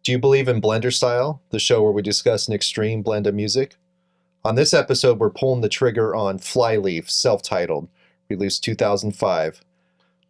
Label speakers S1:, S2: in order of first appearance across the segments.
S1: Do you believe in Blenderstyle, the show where we discuss an extreme blend of music? On this episode, we're pulling the trigger on Flyleaf, self-titled, released 2005.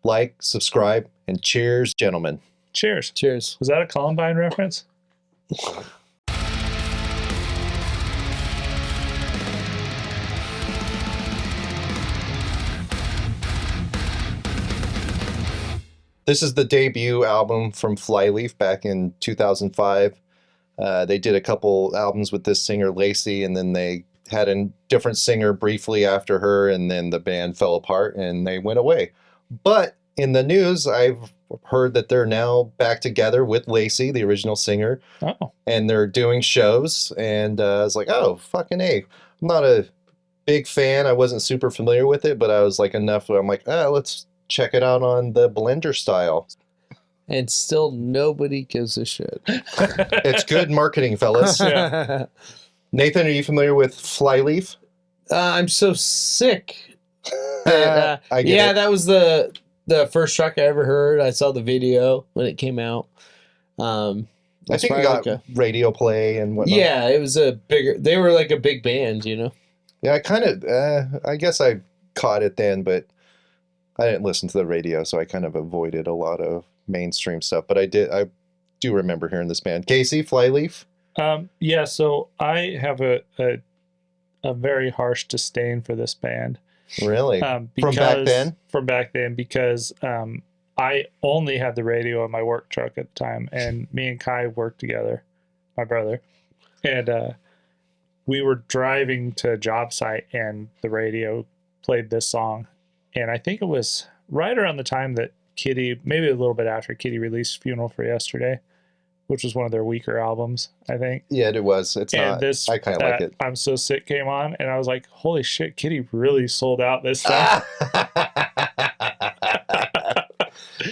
S1: Like, subscribe, and cheers, gentlemen.
S2: Cheers.
S3: Cheers.
S2: Was that a Columbine reference?
S1: This is the debut album from Flyleaf back in 2005. They did a couple albums with this singer, Lacey, and then they had a different singer briefly after her, and then the band fell apart and they went away. But in the news, I've heard that they're now back together with Lacey, the original singer, and they're doing shows, and I was like, oh, fucking A. I'm not a big fan. I wasn't super familiar with it, but I was like enough where I'm like, let's check it out on the Blenderstyle.
S3: And still nobody gives a shit.
S1: It's good marketing, fellas.
S2: Yeah.
S1: Nathan, are you familiar with Flyleaf?
S3: I'm so sick.
S1: I get it.
S3: That was the first track I ever heard. I saw the video when it came out.
S1: I think it got radio play and whatnot.
S3: Yeah, it was they were like a big band, you know?
S1: Yeah, I guess I caught it then, but I didn't listen to the radio, so I kind of avoided a lot of mainstream stuff. But I do remember hearing this band. Casey, Flyleaf?
S2: Yeah, so I have a very harsh disdain for this band.
S1: Really? From back then?
S2: From back then, because I only had the radio in my work truck at the time, and me and Kai worked together, my brother, and we were driving to a job site, and the radio played this song, and I think it was right around the time that Kitty, maybe a little bit after Kitty released Funeral for Yesterday, which was one of their weaker albums, I think.
S1: Yeah, it was. It's
S2: and
S1: not. I kind of like it.
S2: I'm So Sick came on, and I was like, holy shit, Kitty really sold out this time.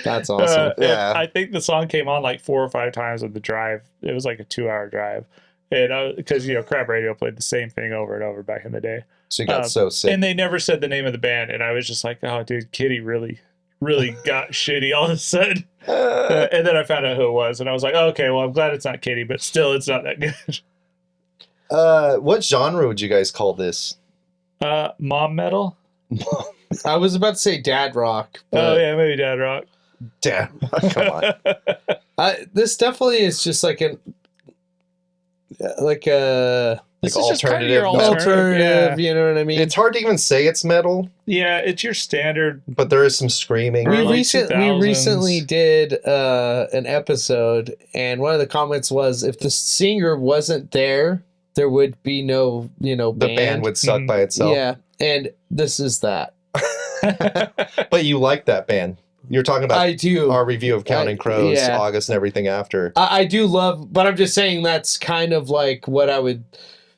S3: That's awesome.
S1: Yeah.
S2: I think the song came on like 4 or 5 times on the drive. It was like a 2-hour drive. And because, Crab Radio played the same thing over and over back in the day.
S1: So you got so sick.
S2: And they never said the name of the band. And I was just like, oh, dude, Kitty really got shitty all of a sudden. And then I found out who it was. And I was like, oh, okay, well, I'm glad it's not Kitty, but still, it's not that good.
S1: What genre would you guys call this?
S2: Mom metal?
S3: I was about to say dad rock.
S2: Oh, yeah, maybe dad rock.
S1: Dad rock, come on.
S3: This definitely is just like a
S2: This is just kind of your
S3: alternative, you know what I mean?
S1: It's hard to even say it's metal.
S2: Yeah, it's your standard.
S1: But there is some screaming.
S3: We
S2: Early
S3: recently did an episode, and one of the comments was, if the singer wasn't there would be no, band.
S1: The band would suck by itself.
S3: Yeah, and this is that.
S1: But you like that band. You're talking about
S3: I do.
S1: Our review of Counting Crows,
S3: yeah.
S1: August and everything after.
S3: I do love, but I'm just saying that's kind of like what I would...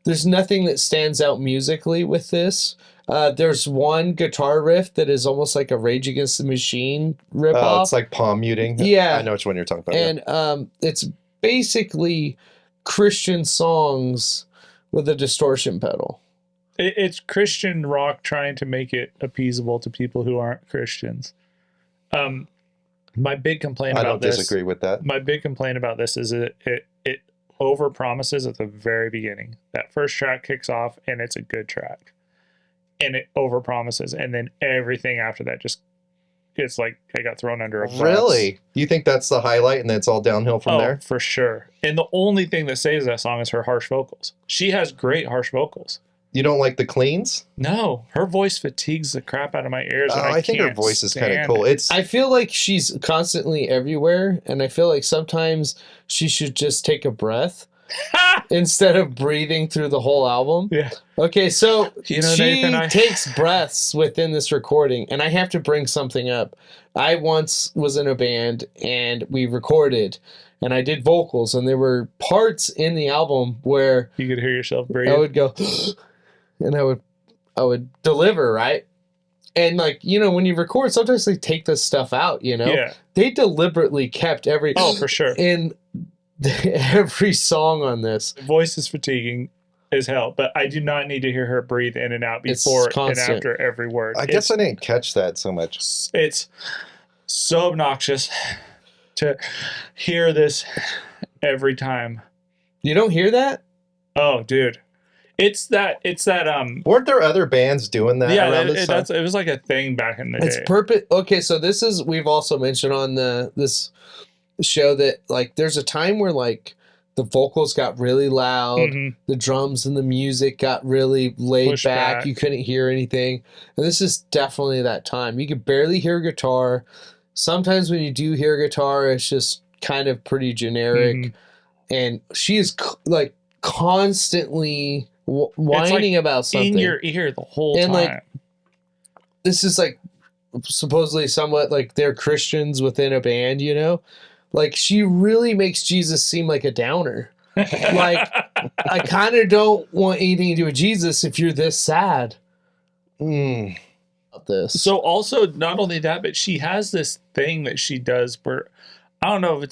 S3: There's nothing that stands out musically with this. There's one guitar riff that is almost like a Rage Against the Machine ripoff.
S1: It's like palm muting.
S3: Yeah.
S1: I know which one you're talking about.
S3: And it's basically Christian songs with a distortion pedal.
S2: It's Christian rock trying to make it appeasable to people who aren't Christians. My big complaint about this...
S1: I don't disagree with that.
S2: My big complaint about this is it over-promises at the very beginning. That first track kicks off, and it's a good track. And it over-promises, and then everything after that just... It's like I got thrown under a bus.
S1: Really? You think that's the highlight, and then it's all downhill from there?
S2: For sure. And the only thing that saves that song is her harsh vocals. She has great harsh vocals.
S1: You don't like the cleans?
S2: No, her voice fatigues the crap out of my ears.
S1: I think her voice is kind of cool.
S3: I feel like she's constantly everywhere, and I feel like sometimes she should just take a breath instead of breathing through the whole album.
S2: Yeah.
S3: Okay, so she
S2: Nathan,
S3: takes breaths within this recording, and I have to bring something up. I once was in a band, and we recorded, and I did vocals, and there were parts in the album where
S2: you could hear yourself breathe.
S3: I would go... And I would deliver, right? And when you record, sometimes they take this stuff out,
S2: Yeah.
S3: They deliberately kept
S2: for sure.
S3: in every song on this.
S2: Voice is fatiguing as hell, but I do not need to hear her breathe in and out before and after every word.
S1: I guess I didn't catch that so much.
S2: It's so obnoxious to hear this every time.
S3: You don't hear that?
S2: Oh, dude. It's that
S1: Weren't there other bands doing that
S2: yeah,
S1: around this time?
S2: it was like a thing back in the
S3: It's
S2: day.
S3: perfect. Okay, so we've also mentioned on this show that like there's a time where like the vocals got really loud,
S2: Mhm.
S3: the drums and the music got really laid
S2: Pushed
S3: back.
S2: back.
S3: You couldn't hear anything. And this is definitely that time. You could barely hear guitar. Sometimes when you do hear guitar, it's just kind of pretty generic.
S2: Mhm.
S3: And she is like constantly whining about something.
S2: in your ear the whole
S3: And,
S2: time.
S3: like, this is like supposedly somewhat like they're Christians within a band, you know? Like she really makes Jesus seem like a downer. Like I kind of don't want anything to do with Jesus if you're this sad
S1: Mm.
S3: about this.
S2: So also not only that, but she has this thing that she does where I don't know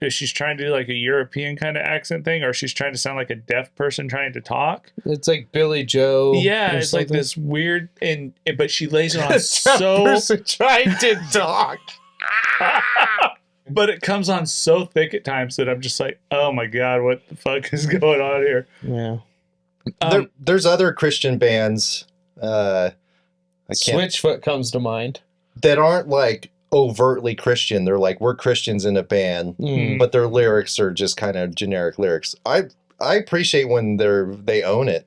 S2: if she's trying to do like a European kind of accent thing or she's trying to sound like a deaf person trying to talk.
S3: It's like Billy Joe.
S2: Yeah,
S3: or
S2: it's like
S3: something.
S2: this weird but she lays it
S3: A
S2: on
S3: deaf
S2: so
S3: person trying to talk.
S2: but it comes on so thick at times that I'm just like, oh my god, what the fuck is going on here?
S3: Yeah.
S1: There's other Christian bands I can't,
S3: Switchfoot comes to mind.
S1: that aren't like overtly Christian. They're like, we're Christians in a band,
S3: Mm.
S1: but their lyrics are just kind of generic lyrics. I appreciate when they own it.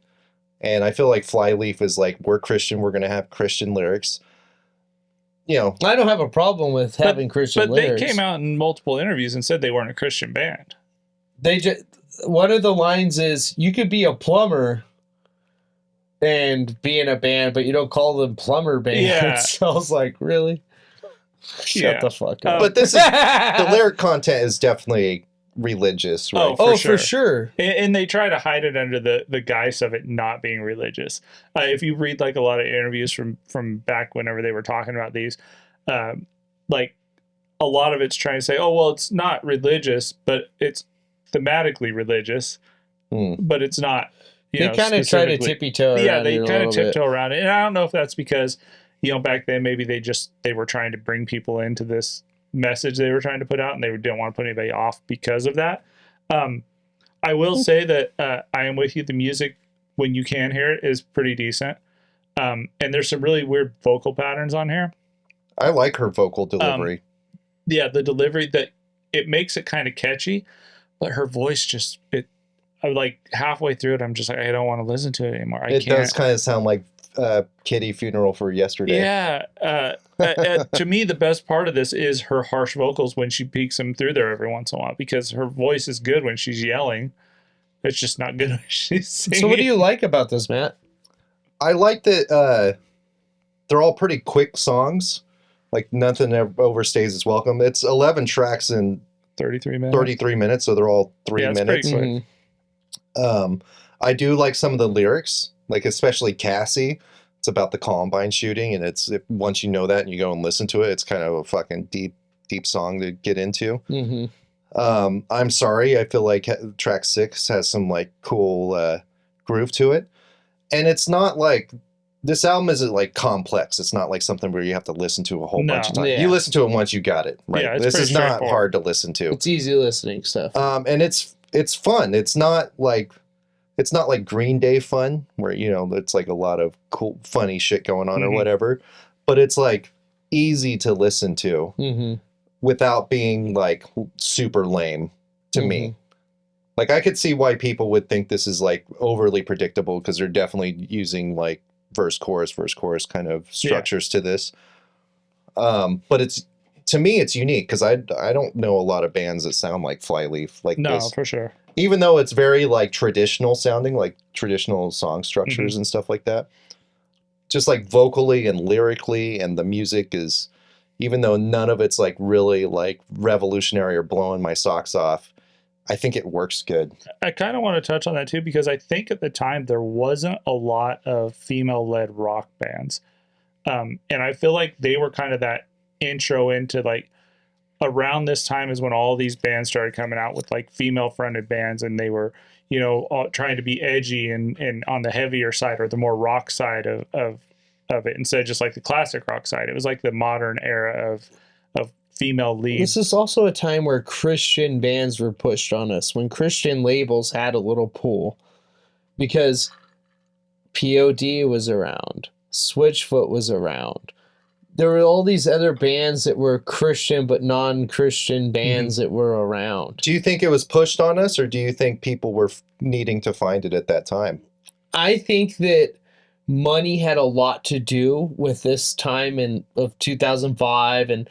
S1: And I feel like Flyleaf is like, we're Christian, we're gonna have Christian lyrics. You know,
S3: I don't have a problem with having Christian
S2: But
S3: lyrics.
S2: they came out in multiple interviews and said they weren't a Christian band.
S3: They just one of the lines is you could be a plumber and be in a band, but you don't call them plumber bands.
S2: Yeah.
S3: So I was like, really? Shut
S2: Yeah.
S3: the fuck up.
S1: but this is the lyric content is definitely religious, right?
S2: Oh,
S3: for sure.
S2: And they try to hide it under the guise of it not being religious. If you read like a lot of interviews from back whenever they were talking about these, like a lot of it's trying to say, oh well, it's not religious, but it's thematically religious, but it's not.
S3: They kind of try to tippy toe.
S2: Yeah, they kind of
S3: tiptoe.
S2: tiptoe around it, and I don't know if that's because back then maybe they were trying to bring people into this message they were trying to put out, and they didn't want to put anybody off because of that. I will say that I Am With You, the music, when you can hear it, is pretty decent. And there's some really weird vocal patterns on here.
S1: I like her vocal delivery.
S2: Yeah, the delivery that it makes it kind of catchy, but her voice just I like halfway through it, I'm just like, I don't want to listen to it anymore.
S1: It does kind of sound like Kitty Funeral for Yesterday.
S2: Yeah. To me, the best part of this is her harsh vocals when she peeks them through there every once in a while, because her voice is good when she's yelling. It's just not good when she's singing.
S3: So what do you like about this, Matt?
S1: I like that they're all pretty quick songs. Like nothing ever overstays its welcome. It's 11 tracks in
S2: 33 minutes.
S1: 33 minutes, so they're all 3
S2: Yeah, it's
S1: minutes.
S2: pretty quick.
S1: I do like some of the lyrics, like especially Cassie. It's about the Columbine shooting, and once you know that and you go and listen to it, it's kind of a fucking deep song to get into.
S3: Mm-hmm.
S1: I'm Sorry. I feel like track 6 has some like cool groove to it, and it's not like this album isn't like complex. It's not like something where you have to listen to a whole bunch of times.
S3: Yeah.
S1: You listen to it once, you got it. Right.
S2: Yeah, it's
S1: this
S2: pretty
S1: is not
S2: straightforward.
S1: hard to listen to.
S3: It's easy listening stuff.
S1: And it's fun. It's not like Green Day fun, where it's like a lot of cool, funny shit going on or
S2: Mhm.
S1: whatever. But it's like easy to listen to
S3: Mm-hmm.
S1: without being like super lame to me. Like I could see why people would think this is like overly predictable, because they're definitely using like verse chorus kind of structures to this. But to me it's unique, because I don't know a lot of bands that sound like Flyleaf like
S2: No,
S1: this.
S2: for sure.
S1: Even though it's very like traditional sounding, like traditional song structures
S2: Mm-hmm.
S1: and stuff like that. Just like vocally and lyrically, and the music is, even though none of it's like really like revolutionary or blowing my socks off, I think it works good.
S2: I kind of want to touch on that too, because I think at the time there wasn't a lot of female-led rock bands. And I feel like they were kind of that intro into like, around this time is when all these bands started coming out with like female-fronted bands, and they were, all trying to be edgy and on the heavier side or the more rock side of it, instead of just like the classic rock side. It was like the modern era of female lead.
S3: This is also a time where Christian bands were pushed on us, when Christian labels had a little pull. Because POD was around, Switchfoot was around. There were all these other bands that were Christian but non-Christian bands that were around.
S1: Do you think it was pushed on us, or do you think people were needing to find it at that time?
S3: I think that money had a lot to do with this time of 2005 and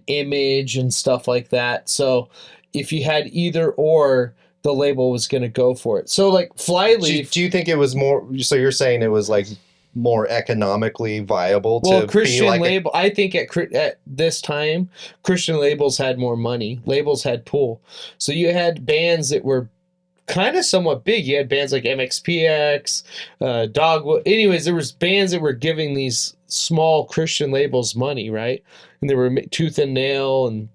S3: image and stuff like that. So if you had either or, the label was going to go for it. So like Flyleaf.
S1: Do you think it was more? So you're saying it was like more economically viable to
S3: Christian
S1: be like
S3: label. I think at this time, Christian labels had more money. Labels had pull. So you had bands that were kind of somewhat big. You had bands like MXPX, Dogwood. Anyways, there was bands that were giving these small Christian labels money, right? And they were Tooth and Nail, and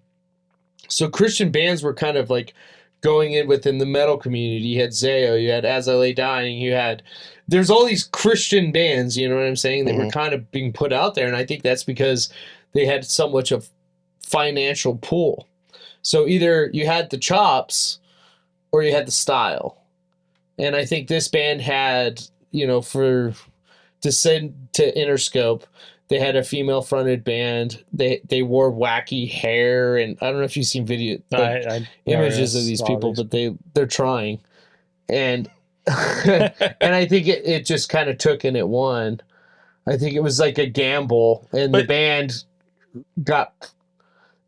S3: so Christian bands were kind of like going in within the metal community. You had Zayo, you had As I Lay Dying, there's all these Christian bands, you know what I'm saying, that were kind of being put out there, and I think that's because they had so much of financial pull. So either you had the chops or you had the style. And I think this band had, for Descend to Interscope, they had a female-fronted band. They wore wacky hair, and I don't know if you've seen images of these people, but they're trying, and and I think it just kind of took and it won. I think it was like a gamble, and the band got.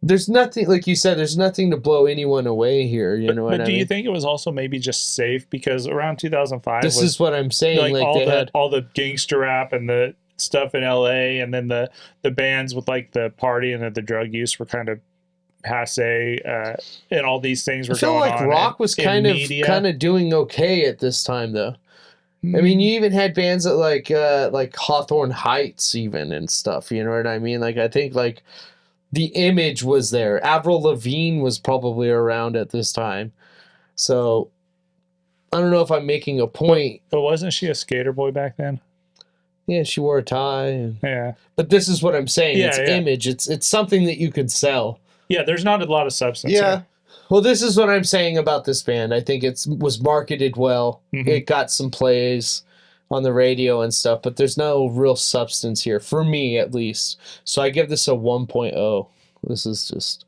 S3: There's nothing, like you said, there's nothing to blow anyone away here. But
S2: do you think it was also maybe just safe because around 2005?
S3: This is what I'm saying.
S2: Like all the gangster rap and the stuff in LA, and then the bands with like the party and the drug use were kind of passe, and all these things were going on. I feel like
S3: rock was kind of doing okay at this time, though. I mean, you even had bands that like Hawthorne Heights even and stuff. You know what I mean? Like I think like the image was there. Avril Lavigne was probably around at this time, so I don't know if I'm making a point.
S2: But wasn't she a skater boy back then?
S3: Yeah, she wore a tie.
S2: Yeah.
S3: But this is what I'm saying. It's image. It's something that you could sell.
S2: Yeah, there's not a lot of substance.
S1: Yeah.
S2: Here.
S3: Well, this is what I'm saying about this band. I think it was marketed well. It got some plays on the radio and stuff, but there's no real substance here, for me at least. So I give this a 1.0. This is just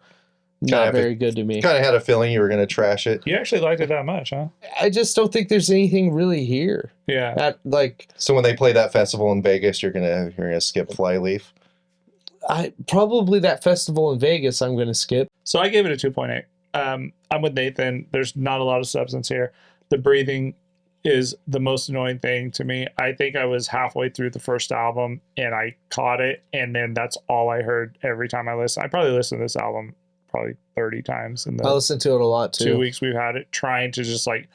S3: not very good to me.
S1: Kind of had a feeling you were going to trash it.
S2: You actually liked it that much, huh?
S3: I just don't think there's anything really here.
S2: Yeah.
S1: So when they play that festival in Vegas, you're gonna skip Flyleaf.
S3: Probably that festival in Vegas I'm gonna skip.
S2: So I gave it a 2.8. I'm with Nathan. There's not a lot of substance here. The breathing is the most annoying thing to me. I think I was halfway through the first album and I caught it, and then that's all I heard every time I listened. I probably listened to this album probably 30 times in the
S3: I listened to it a lot too.
S2: 2 weeks we've had it, trying to just like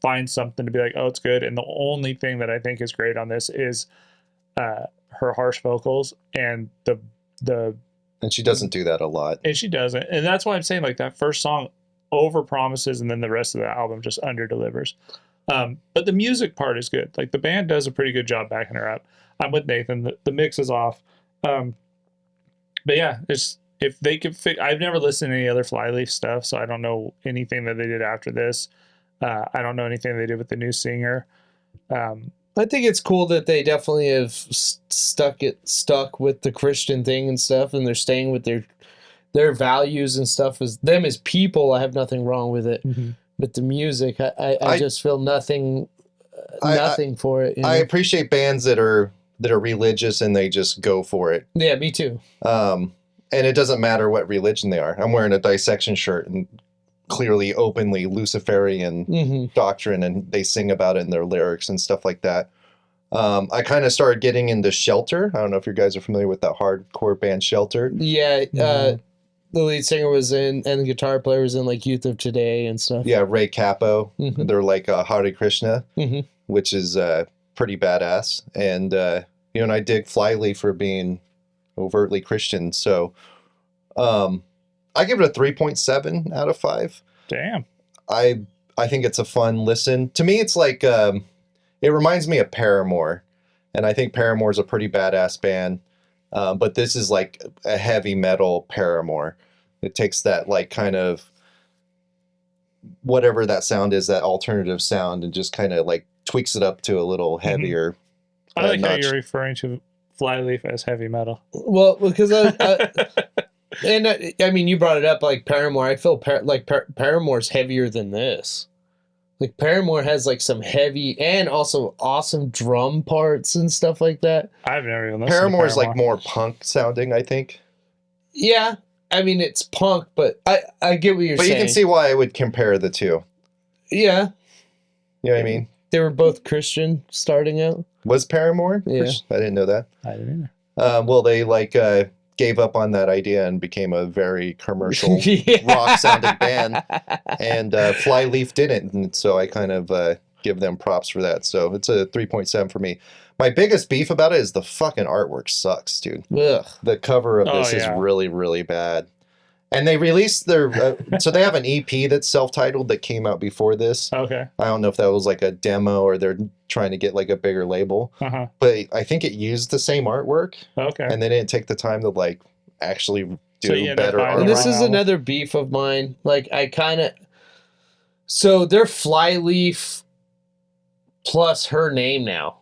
S2: find something to be like, oh, it's good. And the only thing that I think is great on this is her harsh vocals and the
S1: and she doesn't do that a lot.
S2: And she doesn't. And that's why I'm saying like that first song over promises and then the rest of the album just under delivers. But the music part is good. Like the band does a pretty good job backing her up. I'm with Nathan. The mix is off. But yeah, it's if they could I've never listened to any other Flyleaf stuff, so I don't know anything that they did after this. I don't know anything they did with the new singer.
S3: I think it's cool that they definitely have stuck with the Christian thing and stuff, and they're staying with their values and stuff. As them as people, I have nothing wrong with it. But the music, I just feel nothing for it.
S1: I appreciate bands that are religious and they just go for it.
S3: Yeah, me too.
S1: And it doesn't matter what religion they are. I'm wearing a Dissection shirt and clearly openly Luciferian doctrine, and they sing about it in their lyrics and stuff like that. I kind of started getting into Shelter. I don't know if you guys are familiar with that hardcore band Shelter.
S3: Yeah, the lead singer was in, and the guitar player was in like Youth of Today and stuff.
S1: Yeah, Ray Capo. They're like Hare Krishna, which is pretty badass. And and I dig Flyleaf for being overtly Christian. So I give it a 3.7 out of 5.
S2: Damn.
S1: I think it's a fun listen. To me, it's like it reminds me of Paramore, and I think Paramore is a pretty badass band. But this is like a heavy metal Paramore. It takes that like kind of whatever that sound is, that alternative sound, and just kind of like tweaks it up to a little heavier.
S2: I like how
S1: notch.
S2: you're referring to Flyleaf as heavy metal.
S3: Well, because I mean, you brought it up like Paramore. I feel Paramore's heavier than this. Like Paramore has like some heavy and also awesome drum parts and stuff like that.
S2: I've never even listened to
S1: Paramore's
S2: Paramore.
S1: like more punk sounding, I think.
S3: Yeah, I mean it's punk, but I get what you're saying.
S1: But you can see why I would compare the two.
S3: Yeah,
S1: You know what I mean?
S3: they were both Christian starting out.
S1: Was Paramore?
S3: Yeah.
S1: I didn't know that.
S2: I didn't either.
S1: Well, they like gave up on that idea and became a very commercial
S3: Yeah.
S1: rock sounding band. And Flyleaf didn't, and so I kind of give them props for that. So it's a 3.7 for me. My biggest beef about it is the fucking artwork sucks, dude.
S3: Ugh.
S1: The cover of this is really, really bad. And they released their so they have an EP that's self-titled that came out before this.
S2: Okay.
S1: I don't know if that was like a demo or they're trying to get like a bigger label, but I think it used the same artwork.
S2: Okay.
S1: And they didn't take the time to like actually do
S2: So you end up
S1: better
S2: buying
S1: artwork.
S3: And this
S2: Wow.
S3: is another beef of mine. Like I kind of, so they're Flyleaf plus her name now.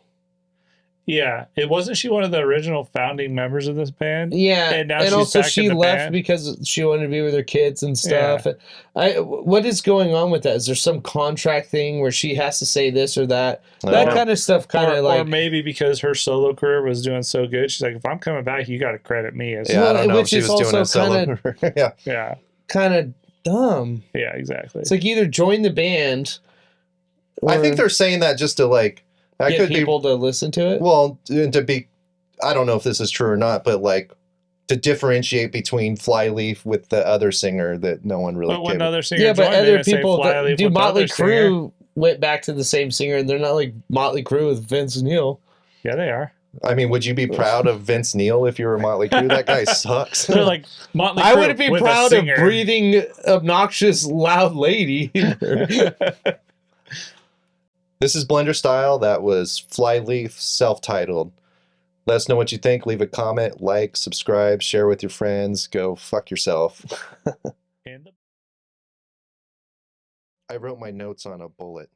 S2: Yeah. It wasn't she one of the original founding members of this band?
S3: Yeah,
S2: And now
S3: and
S2: she's
S3: also
S2: back
S3: she
S2: in the
S3: left
S2: band?
S3: because she wanted to be with her kids and stuff. What is going on with that? Is there some contract thing where she has to say this or that? That
S1: Or-
S3: kind of stuff, kind
S2: Or
S3: of like.
S2: maybe because her solo career was doing so good, she's like, if I'm coming back, you got to credit me as
S1: Yeah, I
S3: Well,
S1: don't know if
S3: which
S1: she
S3: is
S1: was doing a
S3: also
S1: solo. Yeah.
S2: Yeah.
S3: kind of dumb.
S2: Yeah, exactly.
S3: It's like either join the band.
S1: I
S3: or
S1: think they're saying that just to like, I
S3: get
S1: could be,
S3: people to listen to it.
S1: well, to be, I don't know if this is true or not, but like to differentiate between Flyleaf with the other singer that no one really
S2: But when
S1: gave.
S2: other singer
S3: Yeah, but
S2: joined, they
S3: other
S2: didn't say
S3: people
S2: Flyleaf
S3: do
S2: with the
S3: Motley
S2: other singer.
S3: Crue went back to the same singer, and they're not like Motley Crue with Vince Neil.
S2: Yeah, they are.
S1: I mean, would you be proud of Vince Neil if you were Motley Crue? That guy sucks.
S2: They're like Motley Crue.
S3: I would be
S2: with a
S3: proud of
S2: singer.
S3: breathing obnoxious loud lady.
S1: This is Blenderstyle. That was Flyleaf, self-titled. Let us know what you think. Leave a comment, like, subscribe, share with your friends. Go fuck yourself.
S2: And the-
S1: I wrote my notes on a bullet.